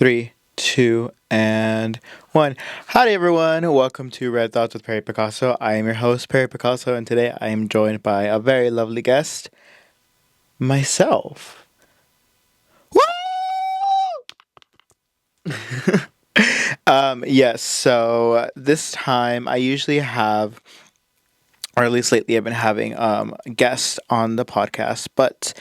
Three, two, and one. Howdy, everyone. Welcome to Red Thoughts with Perry Picasso. I am your host, Perry Picasso, and today I am joined by a very lovely guest, myself. Woo! Yes, so this time I usually have, or at least lately I've been having guests on the podcast, but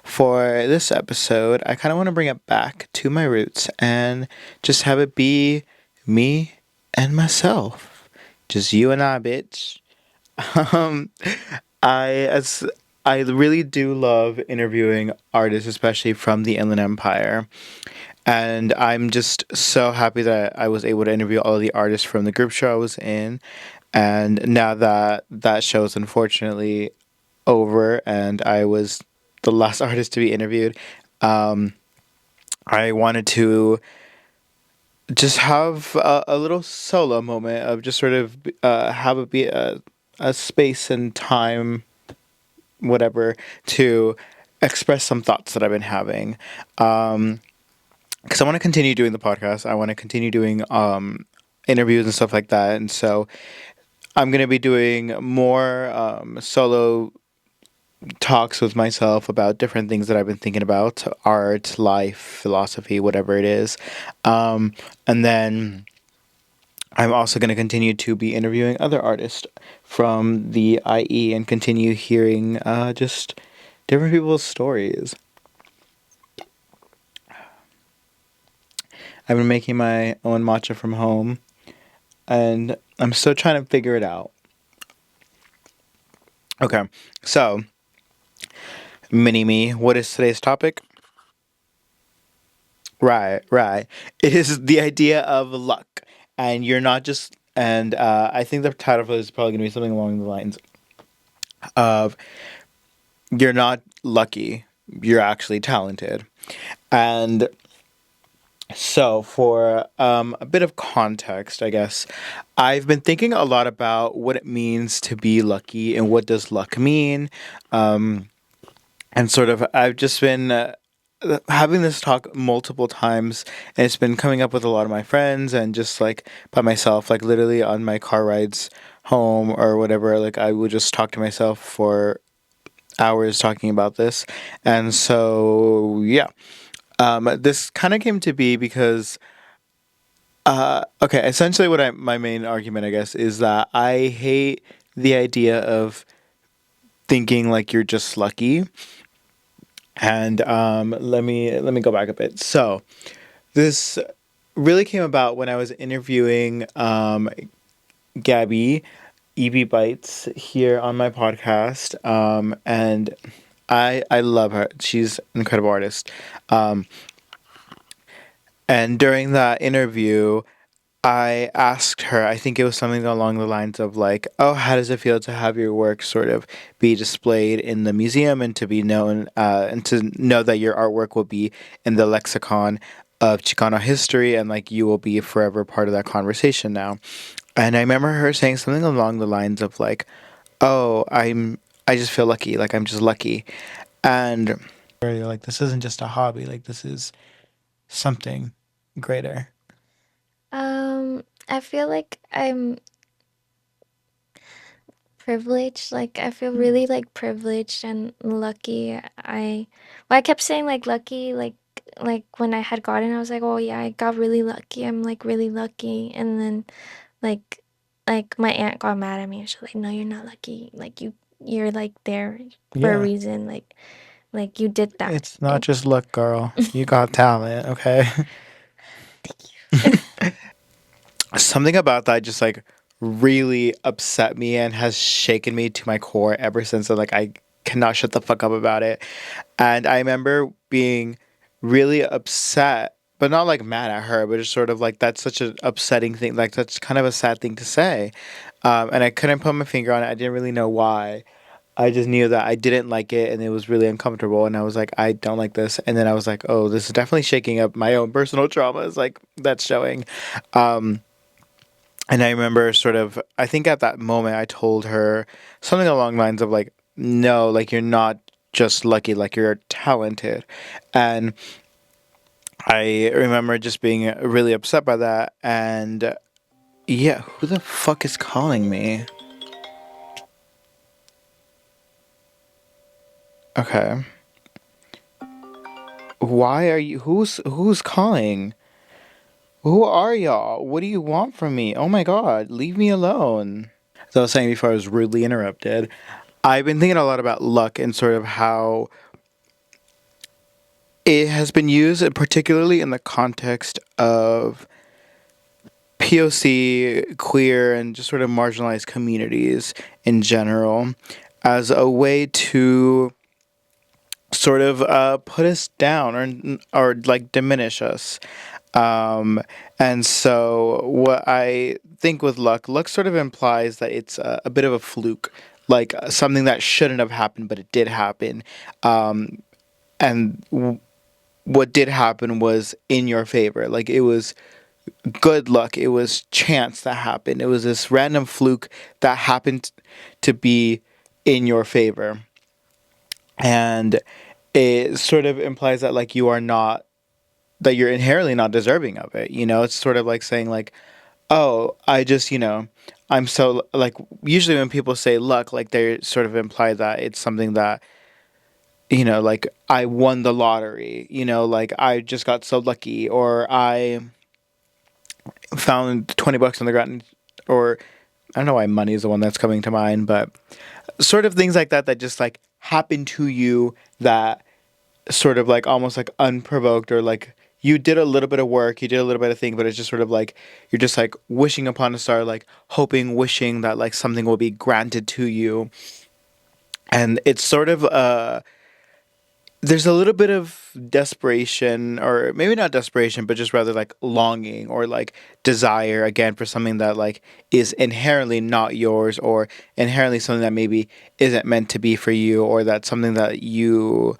for this episode, I kind of want to bring it back to my roots and just have it be me and myself. Just you and I, bitch. Um, as I really do love interviewing artists, especially from the Inland Empire. And I'm just so happy that I was able to interview all the artists from the group show I was in. And now that that show is unfortunately over and I was the last artist to be interviewed, um, I wanted to just have a little solo moment of just sort of have it be a space and time, whatever, to express some thoughts that I've been having. Because I want to continue doing the podcast. I want to continue doing interviews and stuff like that. And so I'm going to be doing more solo talks with myself about different things that I've been thinking about art, life, philosophy, whatever it is. And then I'm also going to continue to be interviewing other artists from the IE and continue hearing just different people's stories. I've been making my own matcha from home and I'm still trying to figure it out. Okay, so mini me, what is today's topic? Right. It is the idea of luck, and you're not just. And I think the title for this is probably going to be something along the lines of "You're not lucky, you're actually talented." And so, for a bit of context, I guess I've been thinking a lot about what it means to be lucky and what does luck mean. Um, and sort of I've just been having this talk multiple times, and it's been coming up with a lot of my friends and just like by myself, like literally on my car rides home or whatever. Like I would just talk to myself for hours talking about this, and so yeah, this kind of came to be because. Okay, essentially, my main argument, I guess, is that I hate the idea of thinking like you're just lucky. And let me go back a bit. So this really came about when I was interviewing Gabby EB Bites here on my podcast, and I love her. She's an incredible artist. Um, and during that interview, I asked her, I think it was something along the lines of like, "Oh, how does it feel to have your work sort of be displayed in the museum and to be known and to know that your artwork will be in the lexicon of Chicano history and like you will be forever part of that conversation now." And I remember her saying something along the lines of like, "Oh, I just feel lucky, like I'm just lucky." And like this isn't just a hobby, like this is something greater. I feel like I'm privileged. Like I feel really like privileged and lucky. I kept saying like lucky, like when I had gotten, I was like, oh yeah, I got really lucky. I'm like really lucky. And then like like my aunt got mad at me and she's like, no, you're not lucky. Like you're like there for a Yeah. reason. Like you did that. It's not just luck, girl. You got talent, okay? Something about that just like really upset me and has shaken me to my core ever since. And like I cannot shut the fuck up about it. And I remember being really upset, but not like mad at her, but just sort of like that's such an upsetting thing. Like that's kind of a sad thing to say. And I couldn't put my finger on it. I didn't really know why. I just knew that I didn't like it and it was really uncomfortable. And I was like, I don't like this. And then I was like, oh, this is definitely shaking up my own personal traumas. Like that's showing. Um, and I remember sort of, I think at that moment I told her something along the lines of like, no, like you're not just lucky, like you're talented. And I remember just being really upset by that. And yeah, who the fuck is calling me? Okay. Why are you who's calling? Who are y'all? What do you want from me? Oh my god, leave me alone. As I was saying before I was rudely interrupted, I've been thinking a lot about luck and sort of how it has been used, particularly in the context of POC, queer, and just sort of marginalized communities in general, as a way to sort of put us down or like diminish us. Um, and so what I think with luck sort of implies that it's a bit of a fluke, like something that shouldn't have happened, but it did happen. Um, and what did happen was in your favor. Like it was good luck. It was chance that happened. It was this random fluke that happened to be in your favor. And it sort of implies that like you are not that you're inherently not deserving of it. You know, it's sort of like saying like, "Oh, I just, I'm so like." Usually, when people say luck, like they sort of imply that it's something that like I won the lottery. Like I just got so lucky, or I found $20 on the ground, or I don't know why money is the one that's coming to mind, but sort of things like that that just like happen to you that sort of like almost like unprovoked or like you did a little bit of work, you did a little bit of thing, but it's just sort of like you're just like wishing upon a star, like hoping, wishing that like something will be granted to you. And it's sort of there's a little bit of desperation, or maybe not desperation, but just rather like longing or like desire again for something that like is inherently not yours, or inherently something that maybe isn't meant to be for you, or that's something that you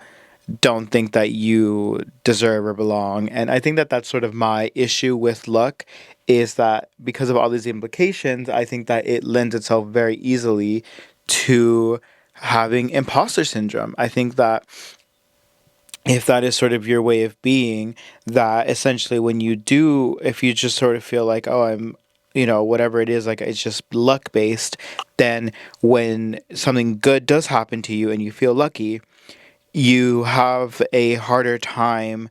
don't think that you deserve or belong. And I think that that's sort of my issue with luck, is that because of all these implications, I think that it lends itself very easily to having imposter syndrome. I think that if that is sort of your way of being, that essentially when you do, if you just sort of feel like, oh, I'm, whatever it is, like it's just luck based, then when something good does happen to you and you feel lucky, you have a harder time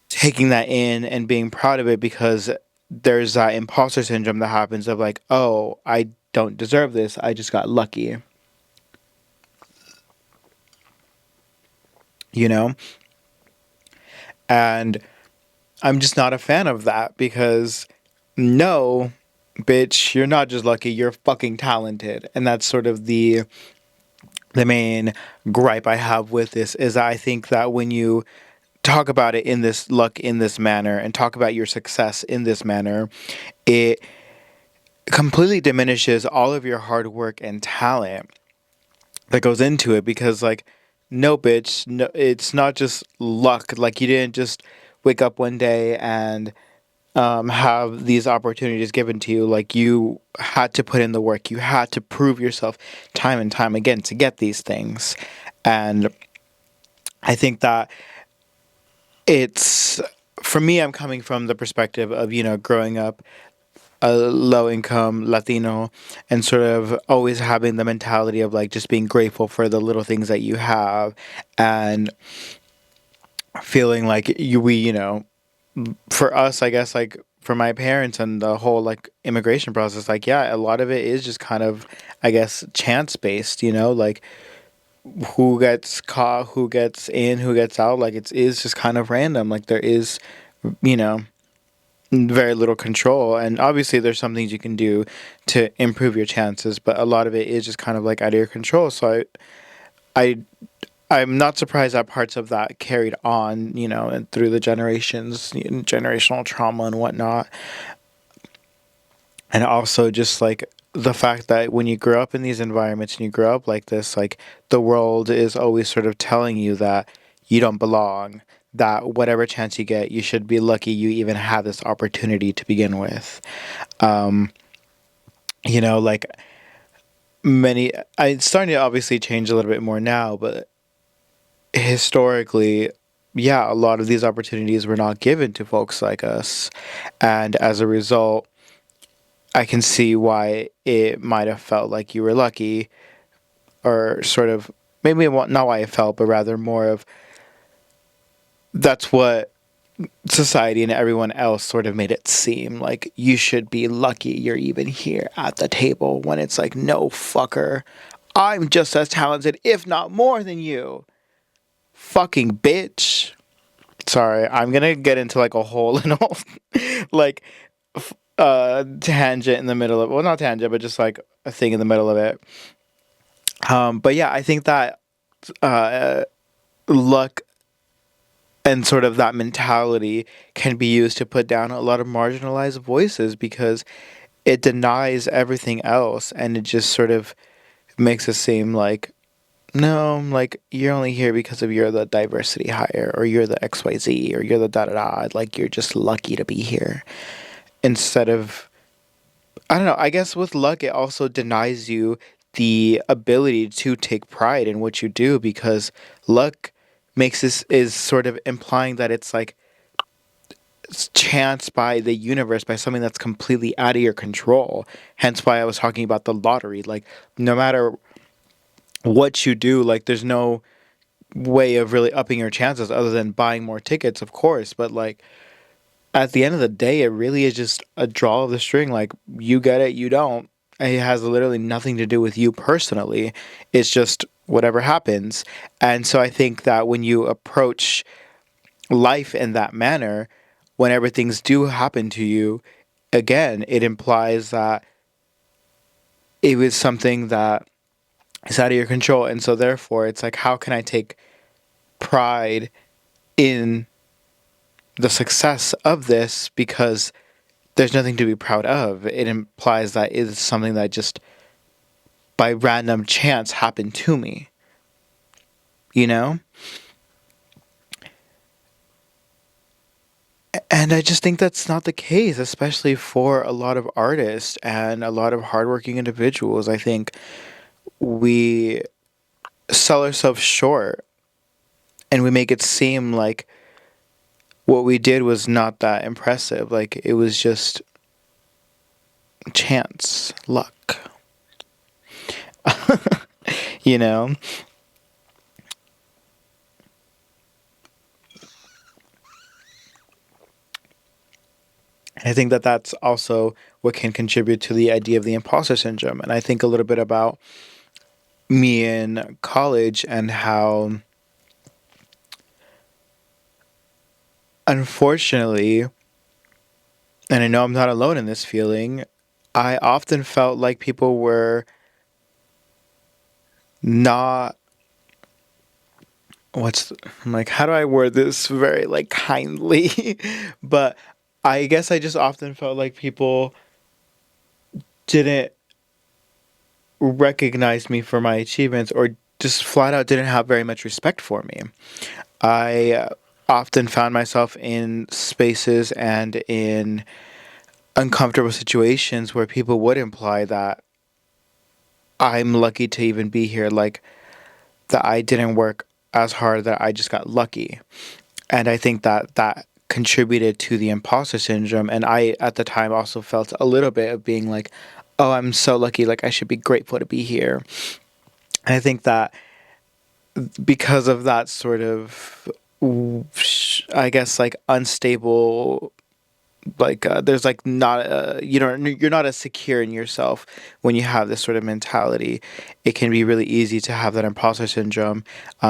taking that in and being proud of it, because there's that imposter syndrome that happens of like, oh, I don't deserve this. I just got lucky, you know? And I'm just not a fan of that, because no, bitch, you're not just lucky, you're fucking talented. And that's sort of the main gripe I have with this, is I think that when you talk about it in this luck in this manner and talk about your success in this manner, it completely diminishes all of your hard work and talent that goes into it, because like no bitch, no, it's not just luck. Like you didn't just wake up one day and have these opportunities given to you. Like you had to put in the work, you had to prove yourself time and time again to get these things. And I think that it's, for me, I'm coming from the perspective of growing up a low income Latino, and sort of always having the mentality of like just being grateful for the little things that you have, and feeling like for us, I guess, like for my parents and the whole like immigration process, like yeah, a lot of it is just kind of, I guess, chance based, like who gets caught, who gets in, who gets out, like it is just kind of random. Like there is, you know, very little control, and obviously there's some things you can do to improve your chances, but a lot of it is just kind of like out of your control. So I I'm not surprised that parts of that carried on, and through the generations, generational trauma and whatnot. And also just like the fact that when you grow up in these environments and you grow up like this, like the world is always sort of telling you that you don't belong, that whatever chance you get, you should be lucky you even have this opportunity to begin with. Um, like it's starting to obviously change a little bit more now, but historically, yeah, a lot of these opportunities were not given to folks like us. And as a result, I can see why it might have felt like you were lucky, or sort of maybe not why it felt, but rather more of that's what society and everyone else sort of made it seem like you should be lucky you're even here at the table, when it's like, no, fucker. I'm just as talented, if not more than you. Fucking bitch. Sorry, I'm gonna get into like a whole little like tangent in the middle of, well, not tangent, but just like a thing in the middle of it. But yeah, I think that uh, luck and sort of that mentality can be used to put down a lot of marginalized voices, because it denies everything else, and it just sort of makes it seem like, no, like you're only here because of you're the diversity hire, or you're the XYZ, or you're the da da da, like you're just lucky to be here. Instead of, I don't know, I guess with luck it also denies you the ability to take pride in what you do, because luck makes this is sort of implying that it's like chance by the universe, by something that's completely out of your control. Hence why I was talking about the lottery. Like, no matter what you do, like there's no way of really upping your chances other than buying more tickets, of course. But like at the end of the day, it really is just a draw of the string. Like, you get it, you don't. It has literally nothing to do with you personally. It's just whatever happens. And so I think that when you approach life in that manner, whenever things do happen to you, again, it implies that it was something that is out of your control. And so therefore it's like, how can I take pride in the success of this, because there's nothing to be proud of. It implies that it is something that just by random chance happened to me, you know? And I just think that's not the case, especially for a lot of artists and a lot of hardworking individuals. I think we sell ourselves short, and we make it seem like what we did was not that impressive. Like, it was just chance, luck, you know? And I think that that's also what can contribute to the idea of the imposter syndrome. And I think a little bit about me in college and how, unfortunately, and I know I'm not alone in this feeling, I often felt like people were not, I'm like, how do I word this very like kindly? But I guess I just often felt like people didn't recognize me for my achievements, or just flat out didn't have very much respect for me. I often found myself in spaces and in uncomfortable situations where people would imply that I'm lucky to even be here, like that I didn't work as hard, that I just got lucky. And I think that that contributed to the imposter syndrome. And I, at the time, also felt a little bit of being like, oh, I'm so lucky, like I should be grateful to be here. And I think that because of that sort of, I guess, like unstable, like there's like not you know, you're not as secure in yourself when you have this sort of mentality. It can be really easy to have that imposter syndrome,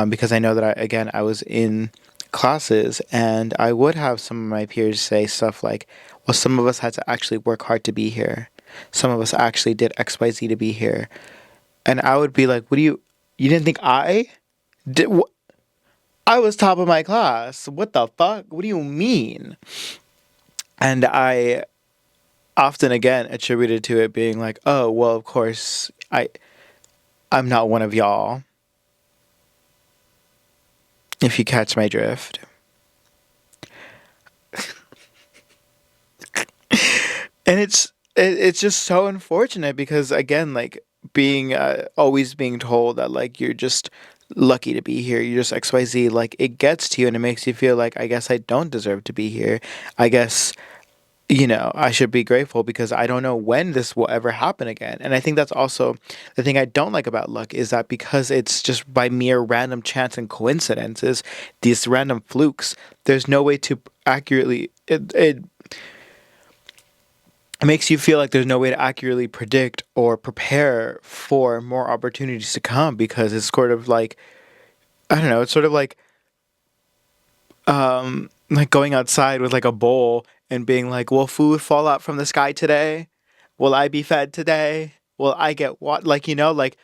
because I know that I was in classes, and I would have some of my peers say stuff like, well, some of us had to actually work hard to be here, some of us actually did XYZ to be here. And I would be like, what do you didn't think I did? I was top of my class. What the fuck? What do you mean? And I often again attributed to it being like, oh, well, of course, I'm not one of y'all, if you catch my drift. And it's just so unfortunate, because again, like being always being told that like you're just lucky to be here. You're just XYZ. Like, it gets to you and it makes you feel like, I guess I don't deserve to be here. I guess, I should be grateful because I don't know when this will ever happen again. And I think that's also the thing I don't like about luck is that because it's just by mere random chance and coincidences, these random flukes, there's no way to accurately, it makes you feel like there's no way to accurately predict or prepare for more opportunities to come because it's sort of like, I don't know, it's sort of like going outside with like a bowl and being like, will food fall out from the sky today? Will I be fed today? Will I get what? Like, like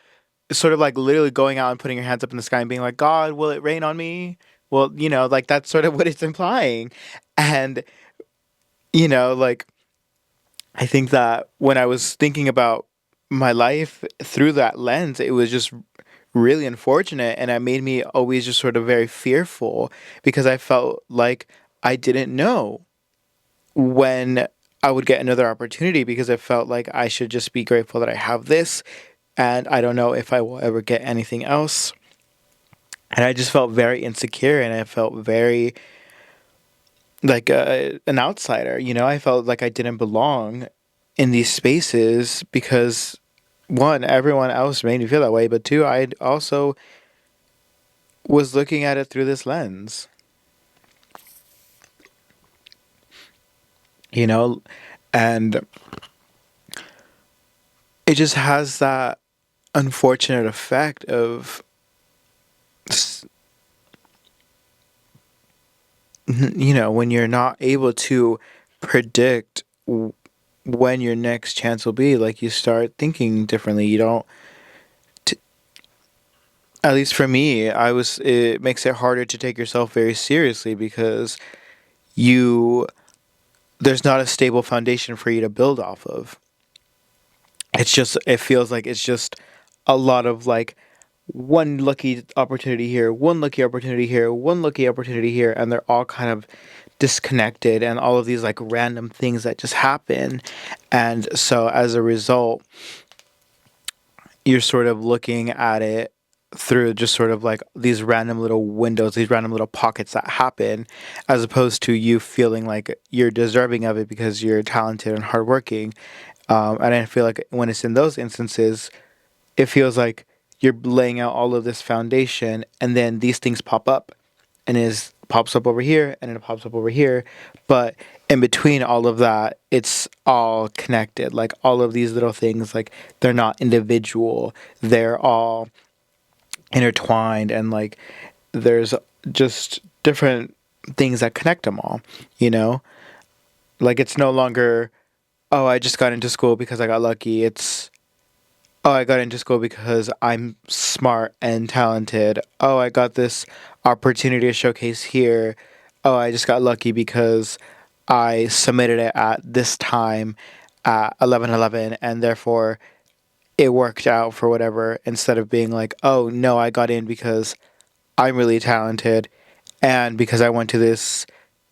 it's sort of like literally going out and putting your hands up in the sky and being like, God, will it rain on me? Well, like that's sort of what it's implying. And, like I think that when I was thinking about my life through that lens, it was just really unfortunate. And it made me always just sort of very fearful because I felt like I didn't know when I would get another opportunity because I felt like I should just be grateful that I have this and I don't know if I will ever get anything else. And I just felt very insecure and I felt very like an outsider, I felt like I didn't belong in these spaces because one, everyone else made me feel that way, but two, I also was looking at it through this lens, you know, and it just has that unfortunate effect of when you're not able to predict when your next chance will be, like you start thinking differently. You don't, t- at least for me, it makes it harder to take yourself very seriously because you, there's not a stable foundation for you to build off of. It feels like it's just a lot of like one lucky opportunity here, one lucky opportunity here, one lucky opportunity here, and they're all kind of disconnected and all of these like random things that just happen. And so as a result, you're sort of looking at it through just sort of like these random little windows, these random little pockets that happen, as opposed to you feeling like you're deserving of it because you're talented and hardworking. And I feel like when it's in those instances, it feels like you're laying out all of this foundation and then these things pop up and it pops up over here and then it pops up over here, but in between all of that it's all connected, like all of these little things, like they're not individual, they're all intertwined, and like there's just different things that connect them all, you know like it's no longer, oh, I just got into school because I got lucky. It's, oh, I got into school because I'm smart and talented. Oh, I got this opportunity to showcase here. Oh, I just got lucky because I submitted it at this time at 11:11 and therefore it worked out for whatever, instead of being like, "Oh, no, I got in because I'm really talented and because I went to this,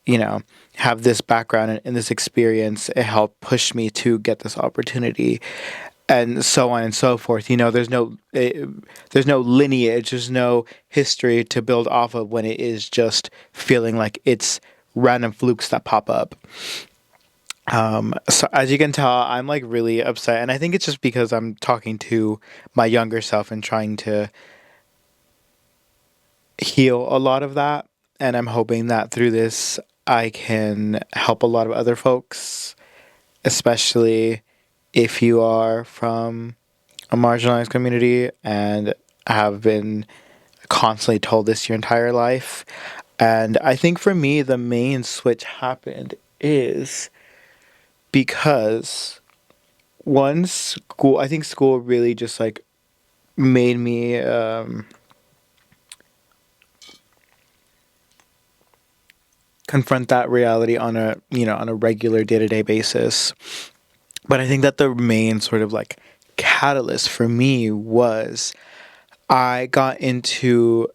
you know, have this background and this experience, it helped push me to get this opportunity," and so on and so forth. There's no lineage, there's no history to build off of when it is just feeling like it's random flukes that pop up. So as you can tell, I'm like really upset, and I think it's just because I'm talking to my younger self and trying to heal a lot of that. And I'm hoping that through this, I can help a lot of other folks, especially if you are from a marginalized community and have been constantly told this your entire life. And I think for me, the main switch happened is because one school, I think school really just like made me confront that reality on a, on a regular day-to-day basis. But I think that the main sort of like catalyst for me was I got into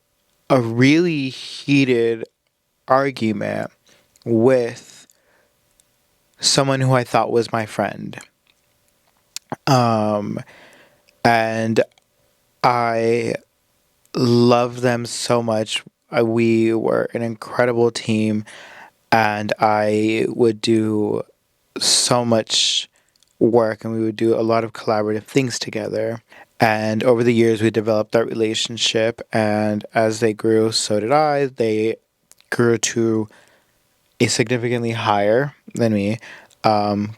a really heated argument with someone who I thought was my friend. Um, and I love them so much. We were an incredible team, and I would do so much work, and we would do a lot of collaborative things together. And over the years, we developed that relationship. And as they grew, so did I. They grew to a significantly higher than me,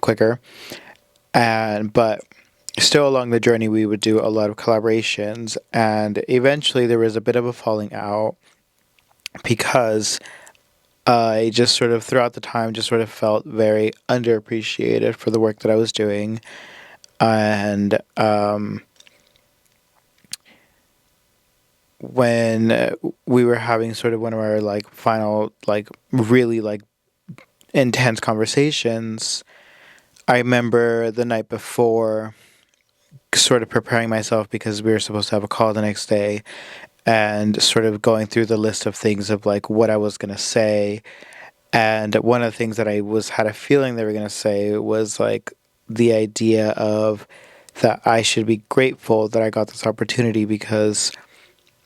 quicker. And but still along the journey, we would do a lot of collaborations. And eventually, there was a bit of a falling out because I just sort of throughout the time just sort of felt very underappreciated for the work that I was doing. And when we were having sort of one of our like final like really like intense conversations, I remember the night before sort of preparing myself because we were supposed to have a call the next day, and sort of going through the list of things of like what I was going to say. And one of the things that I was had a feeling they were going to say was like the idea of that I should be grateful that I got this opportunity because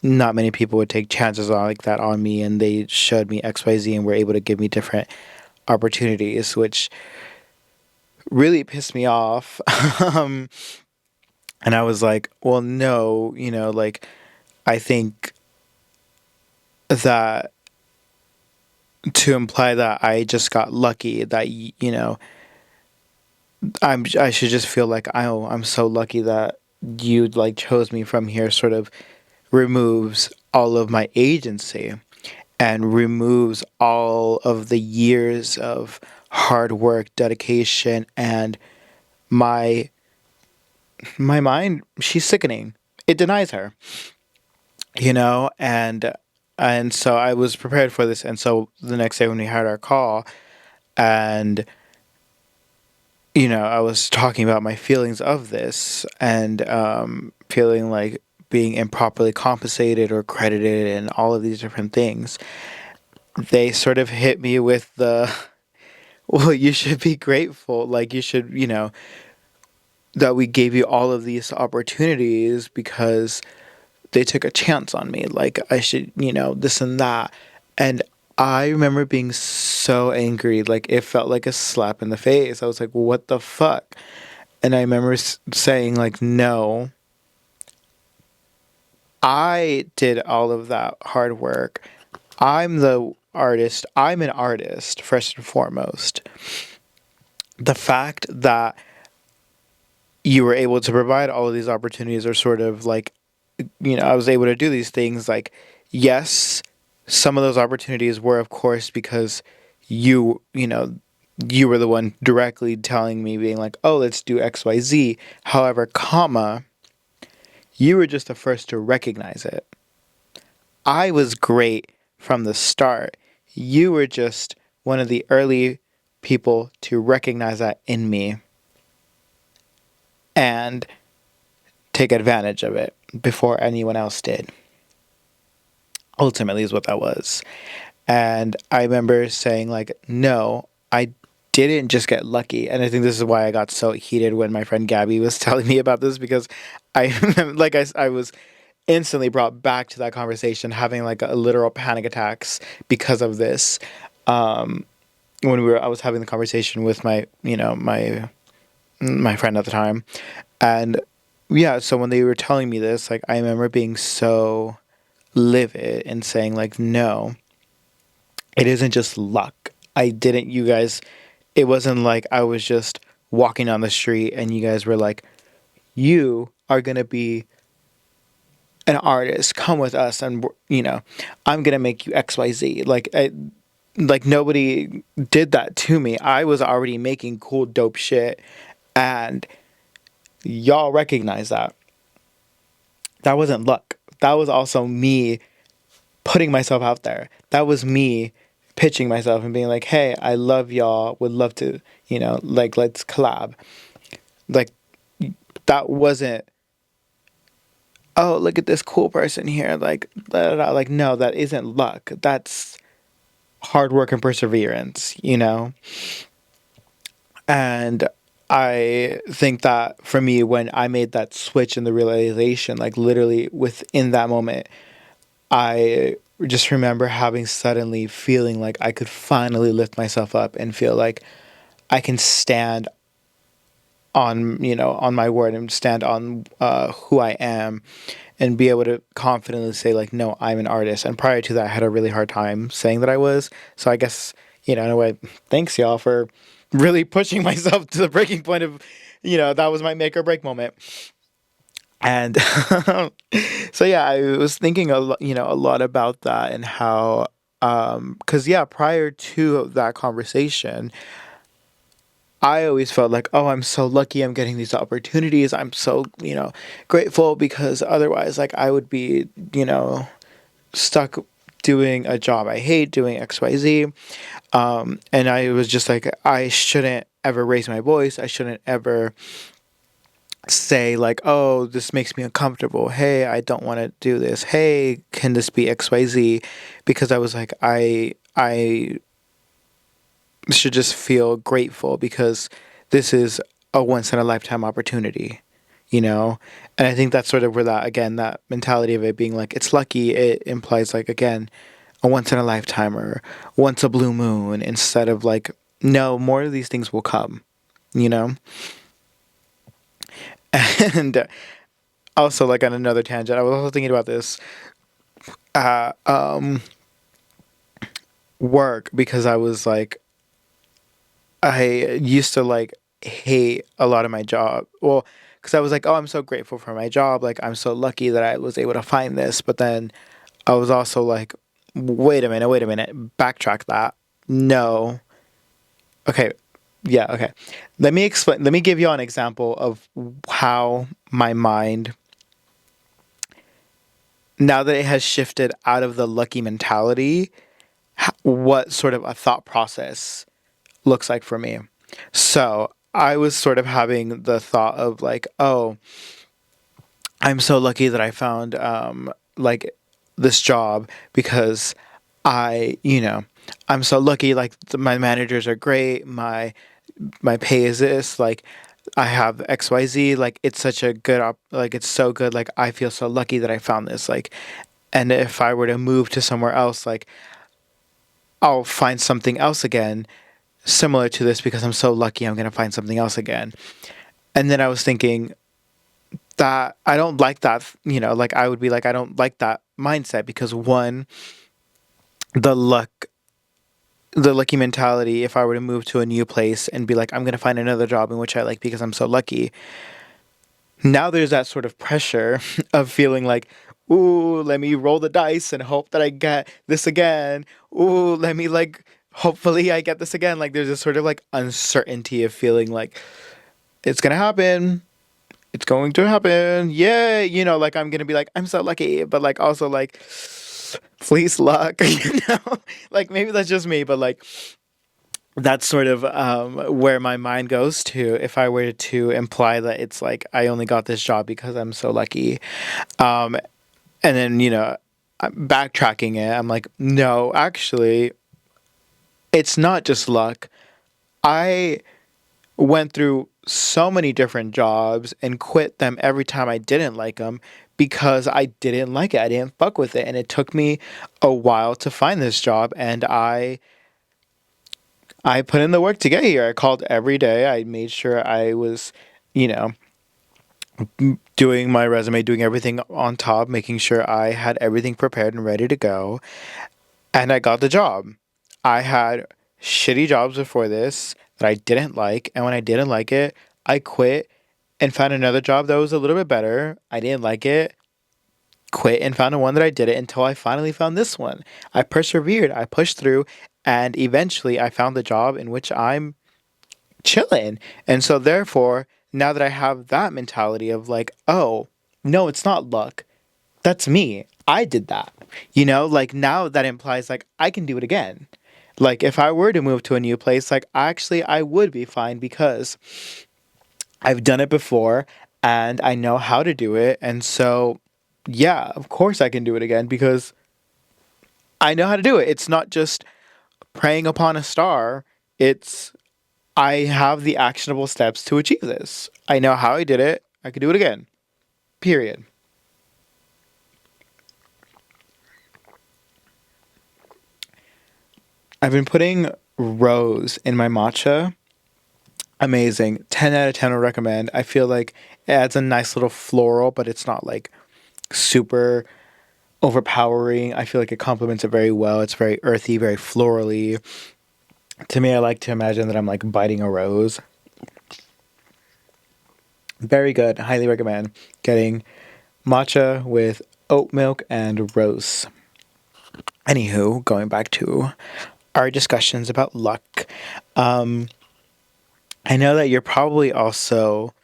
not many people would take chances on like that on me, and they showed me XYZ and were able to give me different opportunities, which really pissed me off. um, and I was like, well, no, like I think that to imply that I just got lucky, that I should just feel like I'm so lucky that you like chose me from here, sort of removes all of my agency and removes all of the years of hard work, dedication, and my my mind. She's sickening. It denies her, and so I was prepared for this. And so the next day when we had our call, and I was talking about my feelings of this, and feeling like being improperly compensated or credited and all of these different things. They sort of hit me with the, well, you should be grateful. Like, you should, that we gave you all of these opportunities because they took a chance on me. Like, I should, this and that. And I remember being so angry. Like, it felt like a slap in the face. I was like, what the fuck? And I remember saying, like, no, I did all of that hard work. I'm the artist. I'm an artist, first and foremost. The fact that you were able to provide all of these opportunities, or sort of like, I was able to do these things, like, yes, some of those opportunities were of course because you were the one directly telling me, being like, oh, let's do XYZ. However, comma, you were just the first to recognize it. I was great from the start. You were just one of the early people to recognize that in me and take advantage of it before anyone else did. Ultimately, is what that was. And I remember saying, like, no, I didn't just get lucky. And I think this is why I got so heated when my friend Gabby was telling me about this, because I was instantly brought back to that conversation, having like a literal panic attacks because of this. When I was having the conversation with my friend at the time, and yeah, so when they were telling me this, like, I remember being so livid and saying, like, no, it isn't just luck. I didn't, you guys, it wasn't like I was just walking down the street and you guys were like, you are going to be an artist, come with us, and I'm going to make you XYZ. Like nobody did that to me. I was already making cool dope shit, and y'all recognize that. That wasn't luck. That was also me putting myself out there. That was me pitching myself and being like, "Hey, I love y'all. Would love to, like, let's collab." Like, that wasn't, "Oh, look at this cool person here." Like, da, da, da. Like, no, that isn't luck. That's hard work and perseverance. And I think that for me, when I made that switch and the realization, like, literally within that moment, I just remember having suddenly feeling like I could finally lift myself up and feel like I can stand on, on my word and stand on who I am and be able to confidently say like, no, I'm an artist. And prior to that, I had a really hard time saying that I was. So I guess, in a way, thanks y'all for really pushing myself to the breaking point of, that was my make or break moment. And so yeah, I was thinking a lot about that and how, because yeah, prior to that conversation, I always felt like, oh, I'm so lucky I'm getting these opportunities. I'm so, grateful because otherwise, like, I would be, stuck doing a job I hate, doing XYZ. And I was just like, I shouldn't ever raise my voice. I shouldn't ever say, like, oh, this makes me uncomfortable. Hey, I don't want to do this. Hey, can this be XYZ? Because I was like, I should just feel grateful because this is a once in a lifetime opportunity, you know? And I think that's sort of where that, again, that mentality of it being like, it's lucky, it implies, like, again, a once in a lifetime or once a blue moon instead of like, no, more of these things will come, you know? And also, like, on another tangent, I was also thinking about this uh, um, work because I was like, I used to like hate a lot of my job. Well, because I was like, oh, I'm so grateful for my job. Like, I'm so lucky that I was able to find this. But then I was also like, wait a minute, backtrack that. No. Okay. Yeah. Okay. Let me explain. Let me give you an example of how my mind, now that it has shifted out of the lucky mentality, what sort of a thought process looks like for me. So I was sort of having the thought of like, oh, I'm so lucky that I found like this job because I'm so lucky. Like my managers are great. My pay is this. Like I have XYZ. Like it's such a good like it's so good. Like I feel so lucky that I found this. Like, and if I were to move to somewhere else, like I'll find something else again similar to this because I'm so lucky I'm going to find something else again. And then I was thinking that I don't like that, like I would be like, I don't like that mindset because one, the luck, the lucky mentality, if I were to move to a new place and be like, I'm going to find another job in which I like because I'm so lucky. Now there's that sort of pressure of feeling like, ooh, let me roll the dice and hope that I get this again. Ooh, let me like, hopefully I get this again. Like there's this sort of like uncertainty of feeling like it's going to happen. It's going to happen. Yay. Like I'm going to be like, I'm so lucky. But like also like, please luck, like maybe that's just me, but like that's sort of where my mind goes to if I were to imply that it's like I only got this job because I'm so lucky. Um, and then, I'm backtracking it, I'm like, no, actually, it's not just luck. I went through so many different jobs and quit them every time I didn't like them because I didn't like it. I didn't fuck with it. And it took me a while to find this job. And I put in the work to get here. I called every day. I made sure I was, you know, doing my resume, doing everything on top, making sure I had everything prepared and ready to go. And I got the job. I had shitty jobs before this that I didn't like. And when I didn't like it, I quit and found another job that was a little bit better. I didn't like it, quit and found one that I did it until I finally found this one. I persevered, I pushed through, and eventually I found the job in which I'm chilling. And so, therefore, now that I have that mentality of like, oh, no, it's not luck. That's me. I did that. Like now that implies like I can do it again. Like if I were to move to a new place, like actually I would be fine because I've done it before and I know how to do it. And so, yeah, of course I can do it again because I know how to do it. It's not just praying upon a star. It's I have the actionable steps to achieve this. I know how I did it. I could do it again. Period. I've been putting rose in my matcha. Amazing. 10 out of 10 would recommend. I feel like it adds a nice little floral, but it's not like super overpowering. I feel like it complements it very well. It's very earthy, very florally. To me, I like to imagine that I'm like biting a rose. Very good. Highly recommend getting matcha with oat milk and rose. Anywho, going back to our discussions about luck. Um, I know that you're probably also,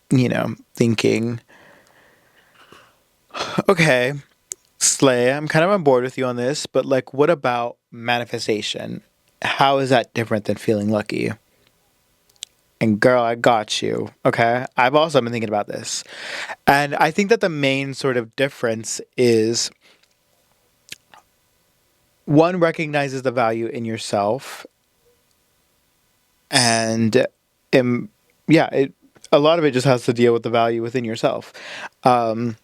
thinking, okay, Slay, I'm kind of on board with you on this, but like, what about manifestation? How is that different than feeling lucky? And girl, I got you. Okay. I've also been thinking about this. And I think that the main sort of difference is one recognizes the value in yourself and um, yeah, a lot of it just has to deal with the value within yourself. Um,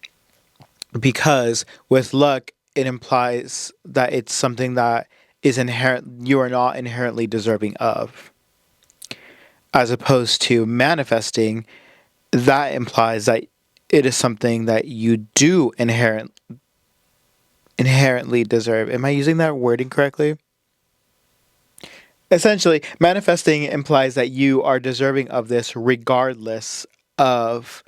because with luck, it implies that it's something that is inherent, you are not inherently deserving of, as opposed to manifesting, that implies that it is something that you do inherently deserve. Am I using that wording correctly? Essentially, manifesting implies that you are deserving of this regardless of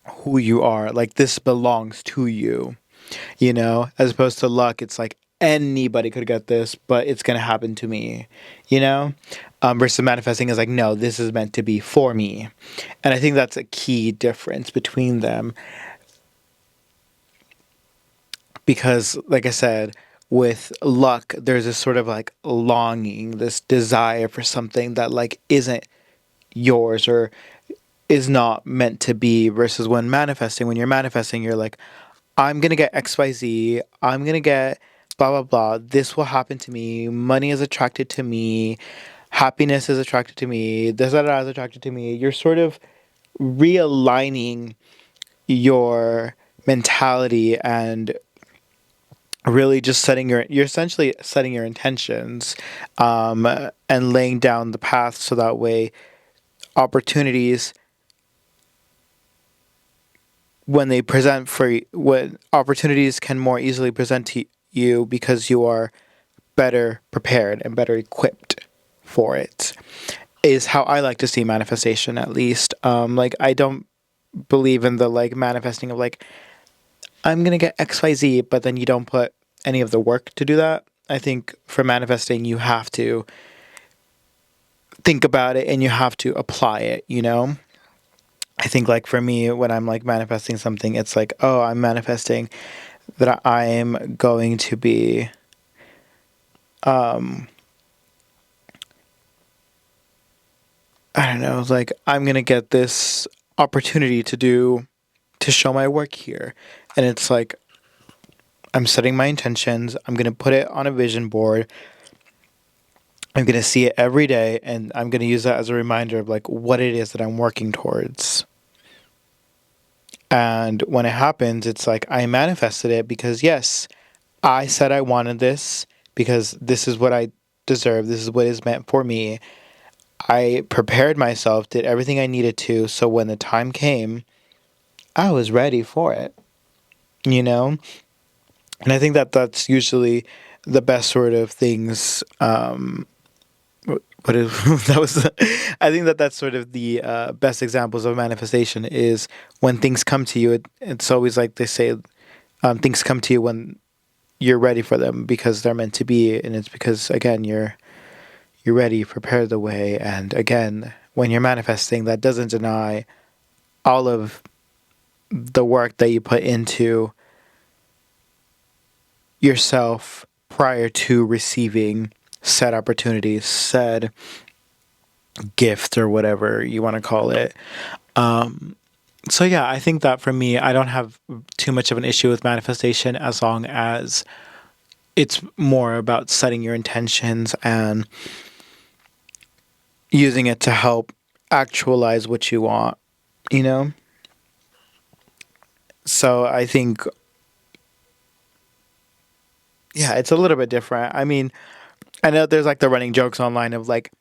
who you are. Like, this belongs to you, as opposed to luck. It's like anybody could get this, but it's going to happen to me, you know? Versus manifesting is like, no, this is meant to be for me. And I think that's a key difference between them because, like I said, with luck, there's this sort of like longing, this desire for something that like isn't yours or is not meant to be. Versus when you're manifesting, you're like, I'm gonna get XYZ, I'm gonna get blah blah blah. This will happen to me. Money is attracted to me. Happiness is attracted to me. This that is attracted to me. You're sort of realigning your mentality and really just you're essentially setting your intentions, and laying down the path so that way opportunities when opportunities can more easily present to you because you are better prepared and better equipped for it, is how I like to see manifestation, at least. Like, I don't believe in the like manifesting of like, I'm gonna get XYZ, but then you don't put any of the work to do that. I think for manifesting, you have to think about it and you have to apply it. I think, like, for me, when I'm like manifesting something, it's like, oh, I'm manifesting that I'm going to be, um, I don't know, like, I'm going to get this opportunity to show my work here. And it's like, I'm setting my intentions, I'm going to put it on a vision board, I'm going to see it every day, and I'm going to use that as a reminder of like what it is that I'm working towards. And when it happens, it's like I manifested it because, yes, I said I wanted this because this is what I deserve. This is what is meant for me. I prepared myself, did everything I needed to. So when the time came, I was ready for it, you know? And I think that that's usually the best sort of things. What is that was? I think that that's sort of the best examples of manifestation is when things come to you. It's always like they say, things come to you when you're ready for them because they're meant to be, and it's because again you're ready, you prepare the way, and again when you're manifesting, that doesn't deny all of the work that you put into yourself prior to receiving said opportunities, said gift, or whatever you want to call it. Um, so yeah, I think that for me, I don't have too much of an issue with manifestation as long as it's more about setting your intentions and using it to help actualize what you want, you know? So I think yeah, it's a little bit different. I mean, I know there's like the running jokes online of like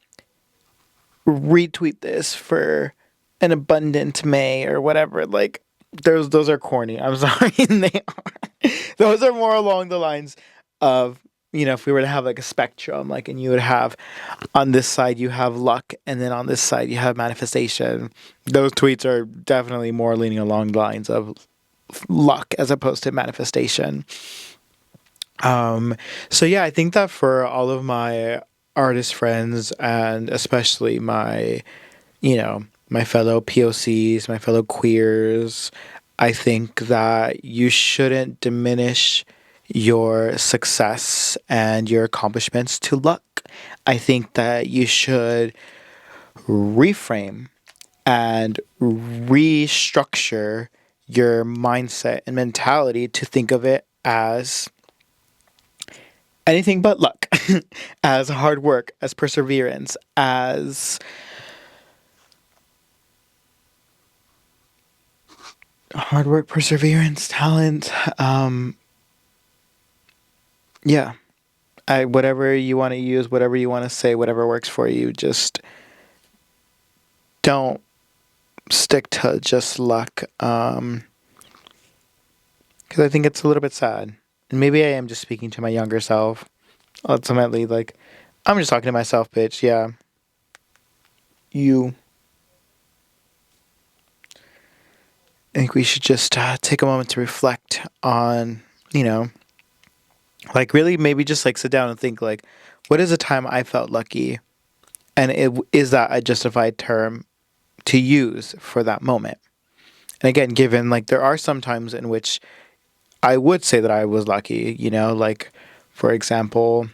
retweet this for an abundant May or whatever. Like those are corny. I'm sorry, they are. Those are more along the lines of, if we were to have like a spectrum, like, and you would have on this side you have luck, and then on this side you have manifestation. Those tweets are definitely more leaning along the lines of luck as opposed to manifestation. Um, so yeah, I think that for all of my artist friends and especially my fellow POCs, my fellow queers, I think that you shouldn't diminish your success and your accomplishments to luck. I think that you should reframe and restructure your mindset and mentality to think of it as anything but luck, as hard work, as perseverance, as hard work, perseverance, talent. Yeah, whatever you want to use, whatever you want to say, whatever works for you. Just don't stick to just luck. Because I think it's a little bit sad. And maybe I am just speaking to my younger self. Ultimately, like, I'm just talking to myself, bitch. Yeah, you. I think we should just take a moment to reflect on, you know, like really maybe just like sit down and think like, what is a time I felt lucky, and is that a justified term to use for that moment? And again, given like there are some times in which I would say that I was lucky, like for example,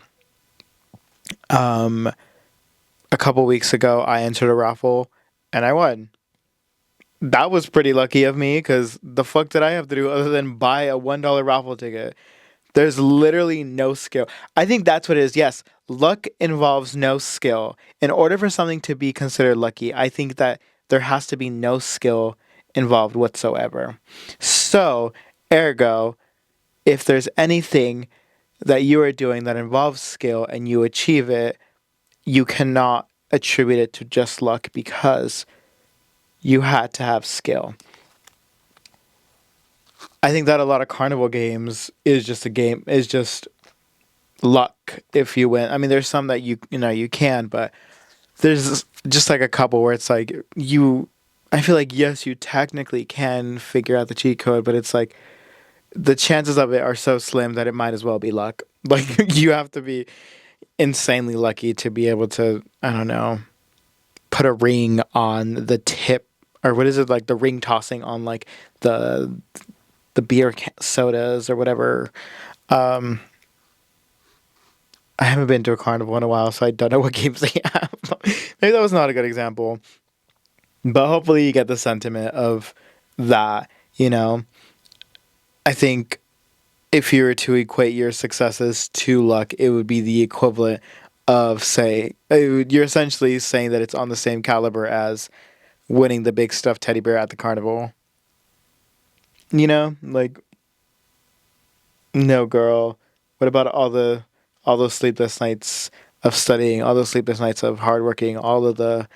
um, a couple weeks ago I entered a raffle and I won. That was pretty lucky of me because the fuck did I have to do other than buy a $1 raffle ticket? There's literally no skill. I think that's what it is. Yes, luck involves no skill. In order for something to be considered lucky, I think that there has to be no skill involved whatsoever. So, ergo, if there's anything that you are doing that involves skill and you achieve it, you cannot attribute it to just luck because you had to have skill. I think that a lot of carnival games is just luck if you win. I mean, there's some that you can, but there's just like a couple where it's like you. I feel like yes, you technically can figure out the cheat code, but it's like the chances of it are so slim that it might as well be luck. Like you have to be insanely lucky to be able to, I don't know, put a ring on the tip, or what is it, like the ring tossing on like the sodas or whatever. Um, I haven't been to a carnival in a while, so I don't know what games they have. Maybe that was not a good example, but hopefully you get the sentiment of that. You know, I think if you were to equate your successes to luck, it would be the equivalent of you're essentially saying that it's on the same caliber as winning the big stuffed teddy bear at the carnival. Like, no, girl. What about all those sleepless nights of studying, all those sleepless nights of hard working, all of the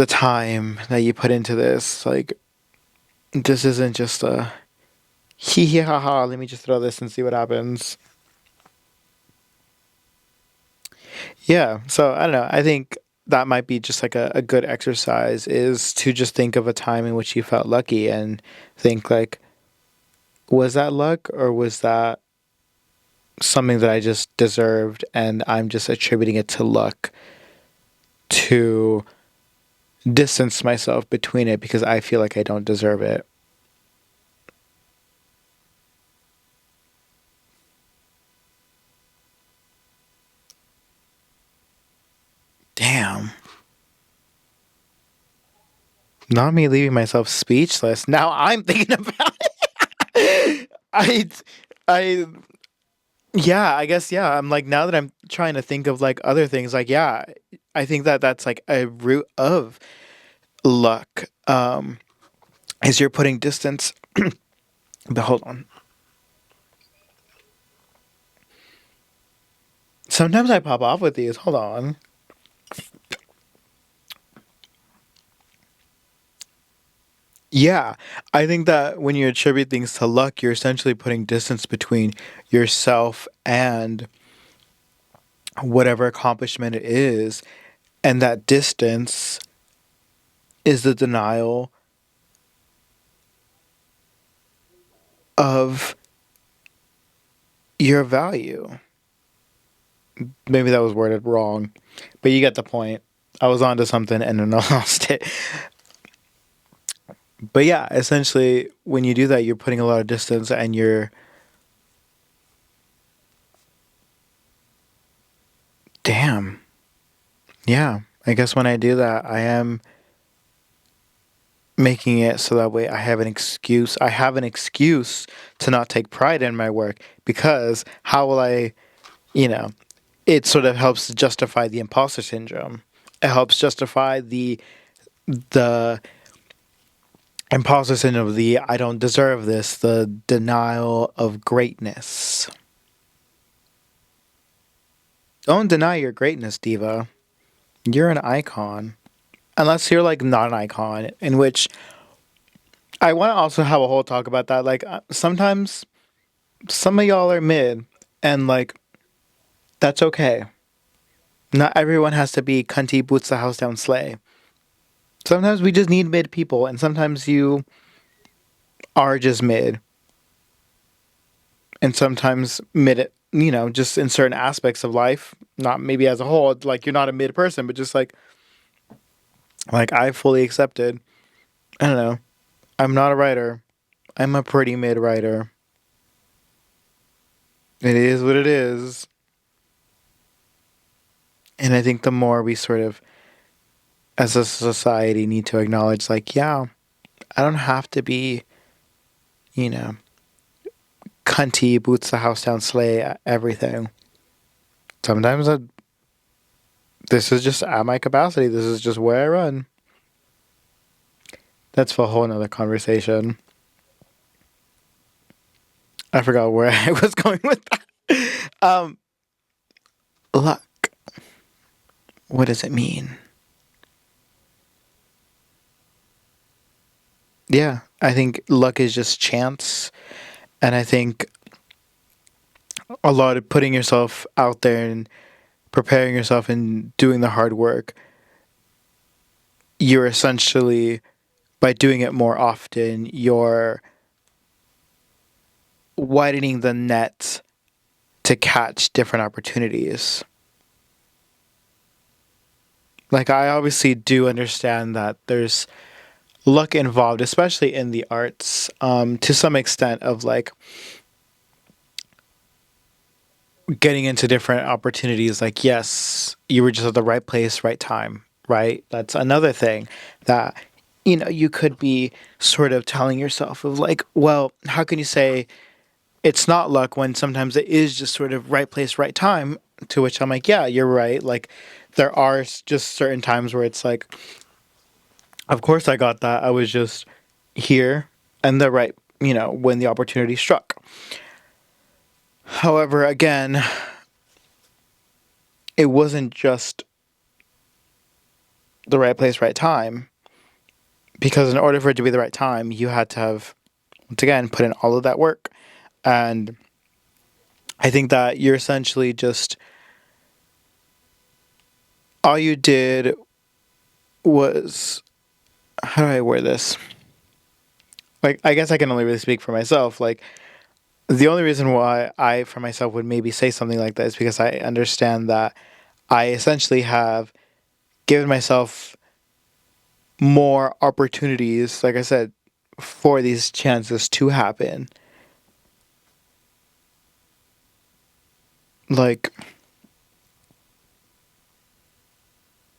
time that you put into this? Like, this isn't just a hee hee ha ha. Let me just throw this and see what happens. Yeah. So I don't know. I think that might be just like a good exercise is to just think of a time in which you felt lucky and think like, was that luck or was that something that I just deserved and I'm just attributing it to luck to distance myself between it because I feel like I don't deserve it. Damn. Not me leaving myself speechless. Now I'm thinking about it. I yeah, I guess yeah. I'm like now that I'm trying to think of like other things like yeah, I think that that's like a root of luck. Is you're putting distance but hold on. Sometimes I pop off with these. Hold on. Yeah, I think that when you attribute things to luck, you're essentially putting distance between yourself and whatever accomplishment it is. And that distance is the denial of your value. Maybe that was worded wrong, but you get the point. I was onto something and then I lost it. But yeah, essentially, when you do that, you're putting a lot of distance and you're, damn. Yeah, I guess when I do that, I am making it so that way I have an excuse. I have an excuse to not take pride in my work because how will I, you know, it sort of helps justify the imposter syndrome. It helps justify the imposter syndrome, of the I don't deserve this, the denial of greatness. Don't deny your greatness, diva. You're an icon. Unless you're like not an icon, in which I want to also have a whole talk about that. Like sometimes some of y'all are mid, and like that's okay. Not everyone has to be cunty boots the house down slay. Sometimes we just need mid people, and sometimes you are just mid, and sometimes mid. You know, just in certain aspects of life, not maybe as a whole. Like you're not a mid person, but just like I fully accepted. I don't know. I'm not a writer. I'm a pretty mid writer. It is what it is. And I think the more we sort of, as a society, need to acknowledge, like, yeah, I don't have to be, you know, cunty, boots the house down, slay everything. Sometimes this is just at my capacity. This is just where I run. That's for a whole nother conversation. I forgot where I was going with that. Um, luck. What does it mean? Yeah, I think luck is just chance. And I think a lot of putting yourself out there and preparing yourself and doing the hard work, you're essentially, by doing it more often, you're widening the net to catch different opportunities. Like, I obviously do understand that there's luck involved, especially in the arts, to some extent, of like getting into different opportunities. Like, yes, you were just at the right place, right time, right? That's another thing that, you know, you could be sort of telling yourself of like, well, how can you say it's not luck when sometimes it is just sort of right place, right time? To which I'm like, yeah, you're right. Like, there are just certain times where it's like, of course I got that. I was just here and the right, you know, when the opportunity struck. However, again, it wasn't just the right place, right time, because in order for it to be the right time, you had to have, once again, put in all of that work. And I think that you're essentially just, all you did was, how do I word this? Like, I guess I can only really speak for myself. Like, the only reason why I, for myself, would maybe say something like that is because I understand that I essentially have given myself more opportunities, like I said, for these chances to happen. Like,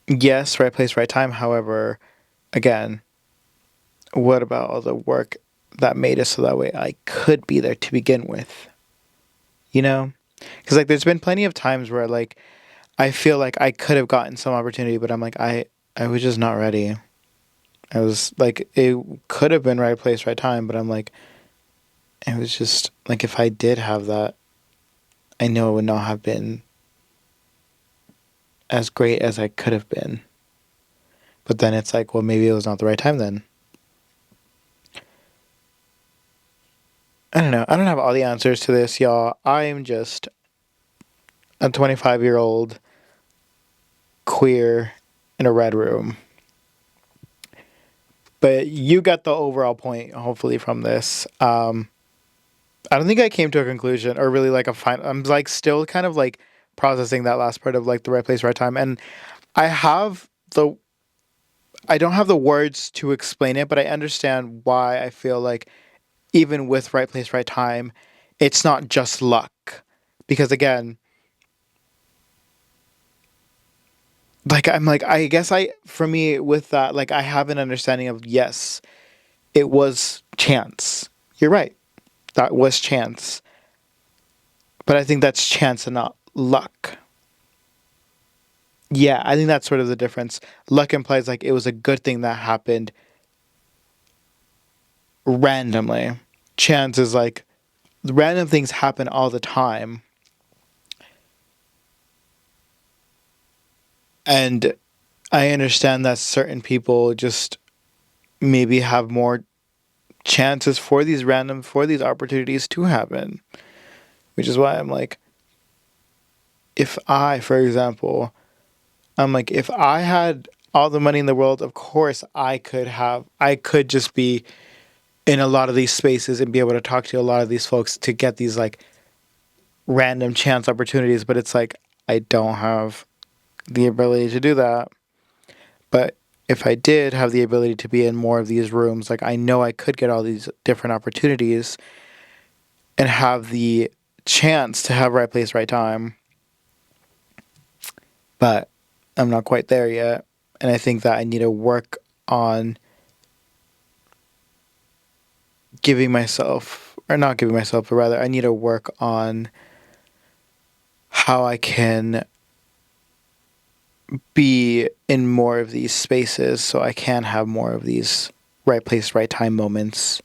yes, right place, right time. However, again, what about all the work that made it so that way I could be there to begin with? You know? Because, like, there's been plenty of times where, like, I feel like I could have gotten some opportunity, but I'm like, I was just not ready. I was like, it could have been right place, right time, but I'm like, it was just like, if I did have that, I know it would not have been as great as I could have been. But then it's like, well, maybe it was not the right time then. I don't know. I don't have all the answers to this, y'all. I'm just a 25-year-old queer in a red room. But you got the overall point, hopefully, from this. I don't think I came to a conclusion or really like a final. I'm like still kind of like processing that last part of like the right place, right time. And I have the, I don't have the words to explain it, but I understand why I feel like even with right place, right time, it's not just luck. Because again, like I'm like, I guess for me with that, like I have an understanding of yes, it was chance. You're right. That was chance. But I think that's chance and not luck. Yeah, I think that's sort of the difference. Luck implies like it was a good thing that happened randomly. Chance is like random things happen all the time. And I understand that certain people just maybe have more chances for these opportunities to happen. Which is why I'm like, if I, for example, I'm like, if I had all the money in the world, of course I could just be in a lot of these spaces and be able to talk to a lot of these folks to get these like random chance opportunities. But it's like, I don't have the ability to do that. But if I did have the ability to be in more of these rooms, like I know I could get all these different opportunities and have the chance to have right place, right time. But I'm not quite there yet. And I think that I need to work on giving myself, or not giving myself, but rather I need to work on how I can be in more of these spaces so I can have more of these right place, right time moments.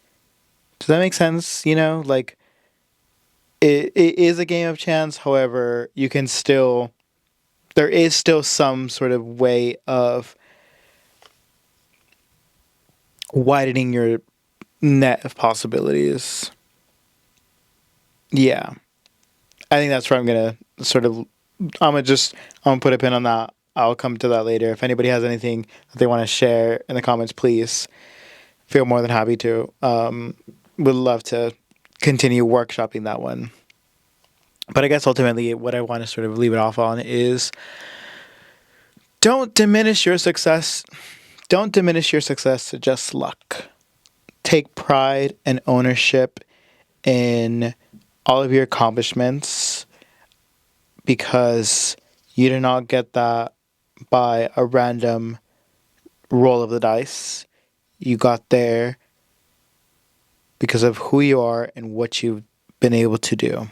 Does that make sense? You know, like it is a game of chance. However, you can still, there is still some sort of way of widening your net of possibilities. Yeah. I think that's where I'm going to sort of, I'm gonna put a pin on that. I'll come to that later. If anybody has anything that they want to share in the comments, please feel more than happy to. Would love to continue workshopping that one. But I guess ultimately, what I want to sort of leave it off on is don't diminish your success. Don't diminish your success to just luck. Take pride and ownership in all of your accomplishments because you did not get that by a random roll of the dice. You got there because of who you are and what you've been able to do.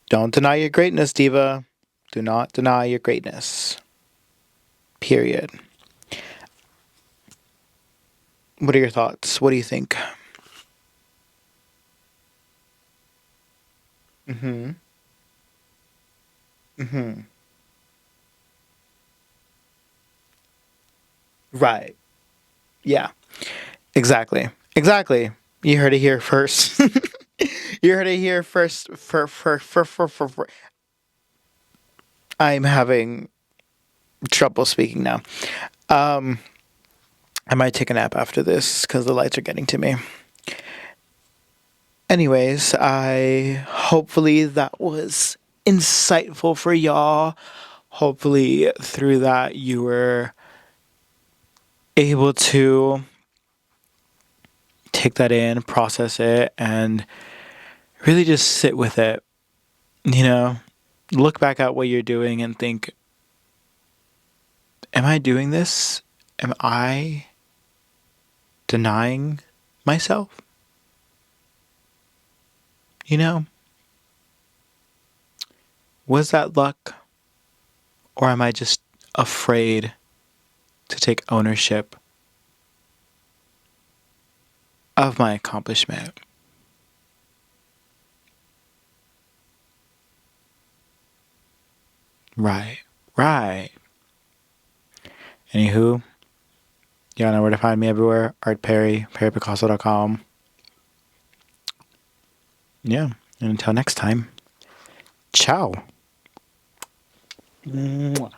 Don't deny your greatness, Diva. Do not deny your greatness. Period. What are your thoughts? What do you think? Mm-hmm. Mm-hmm. Right. Yeah. Exactly. Exactly. You heard it here first. You heard it here first. I'm having trouble speaking now. Um, I might take a nap after this because the lights are getting to me. Anyways, I hopefully that was insightful for y'all. Hopefully through that you were able to take that in, process it, and really just sit with it. You know, look back at what you're doing and think, am I doing this? Am I denying myself? You know, was that luck? Or am I just afraid to take ownership of my accomplishment? Right. Right. Anywho, y'all know where to find me everywhere. Art Perry, perrypicasso.com. Yeah. And until next time, ciao. Mwah.